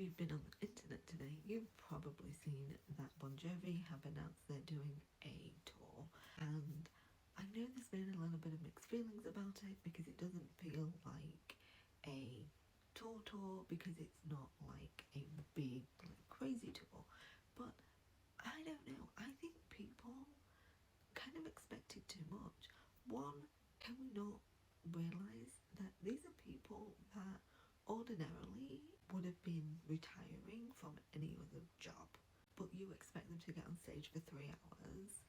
you've been on the internet today, you've probably seen that Bon Jovi have announced they're doing a tour, and I know there's been a little bit of mixed feelings about it because it doesn't feel like a tour because it's not like a big, like, crazy tour. But I don't know, I think people kind of expected too much. One, can we not realise that these are people that ordinarily would have been retiring from any other job, but you expect them to get on stage for 3 hours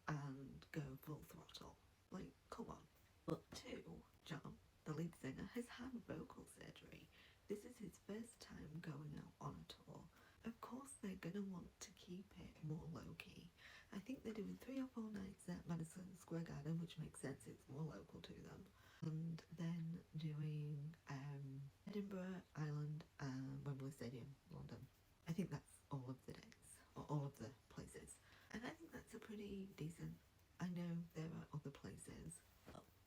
and go full throttle? Like, come on. But two, John, the lead singer, has had vocal surgery. This is his first time going out on a tour. Of course they're gonna want to keep it more low-key. I think they're doing 3 or 4 nights at Madison Square Garden, which makes sense, it's more local to them. And then doing Edinburgh, Ireland and Wembley Stadium, London. I think that's all of the days, or all of the places. And I think that's a pretty decent, I know there are other places, but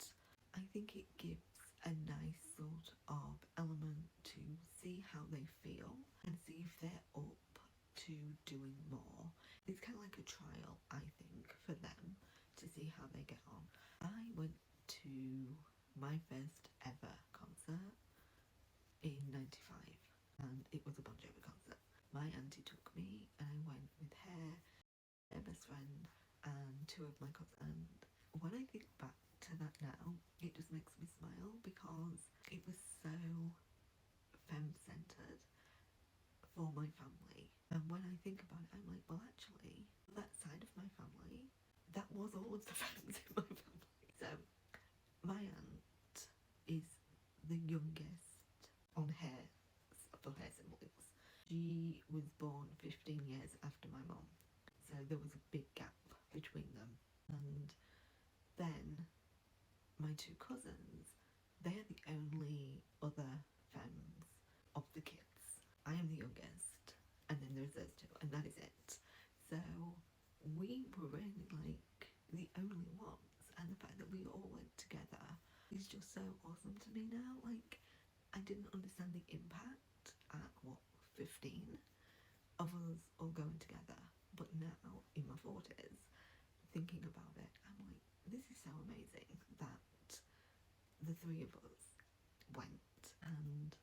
I think it gives a nice sort of element to see how they feel and see if they're up to doing more. It's kind of like a trial, I think, for them to see how they get on. I went to my first ever concert in '95 and it was a Bon Jovi concert. My auntie took me and I went with her, her best friend and 2 of my cousins, and when I think back to that now, it just makes me smile because it was so femme-centred for my family. And when I think about it, I'm like, well, actually, that side of my family, that was all of the femmes in my family. So my aunt is the youngest on her siblings. She was born 15 years after my mum, so there was a big gap between them. And then my 2 cousins, they're the only other femmes of the kids. I am the youngest, and then there's those 2, and that is it. So we were really like the only ones, and the fact that we all went together is just so awesome to me now. Like, I didn't understand the impact at, what, 15 of us all going together, but now in my 40s, thinking about it, I'm like, this is so amazing that the 3 of us went. And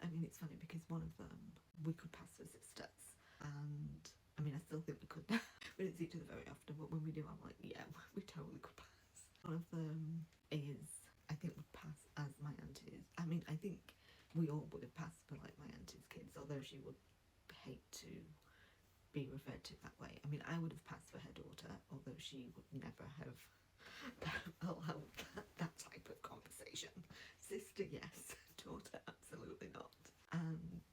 I mean, it's funny because one of them, we could pass for sisters, and I mean, I still think we could. We don't see each other very often, but when we do, I'm like, yeah, we totally could pass. One of them is, I think, would pass as my auntie's. I mean, I think we all would have passed for like my auntie's kids, although she would hate to be referred to that way. I mean, I would have passed for her daughter, although she would never have allowed that type of conversation. Sister, yes. Daughter, absolutely not. And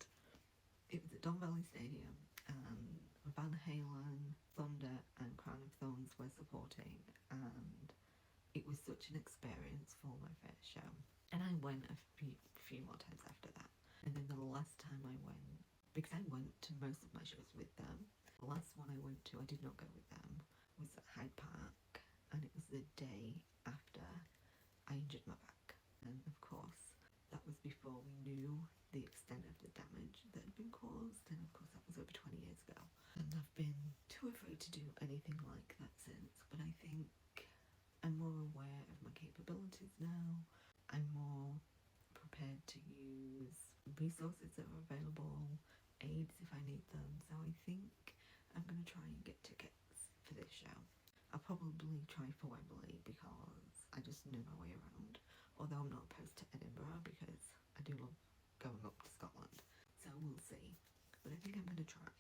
it was at Don Valley Stadium, and Van Halen, Thunder and Crown of Thorns were supporting, and it was such an experience for my first show. And I went a few more times after that. And then the last time I went, because I went to most of my shows with them, the last one I went to, I did not go with them, was at Hyde Park, and it was the day after I injured my back. And of course, that was before we knew the extent of the damage that had been caused, and of course that was over 20 years ago. And I've been too afraid to do anything like that since, but I think I'm more aware of my capabilities now. I'm more prepared to use resources that are available, aids if I need them, so I think I'm going to try and get tickets for this show. I'll probably try for Wembley because I just know my way around, although I'm not opposed to Edinburgh because I do love going up to Scotland, so we'll see. But I think I'm going to try.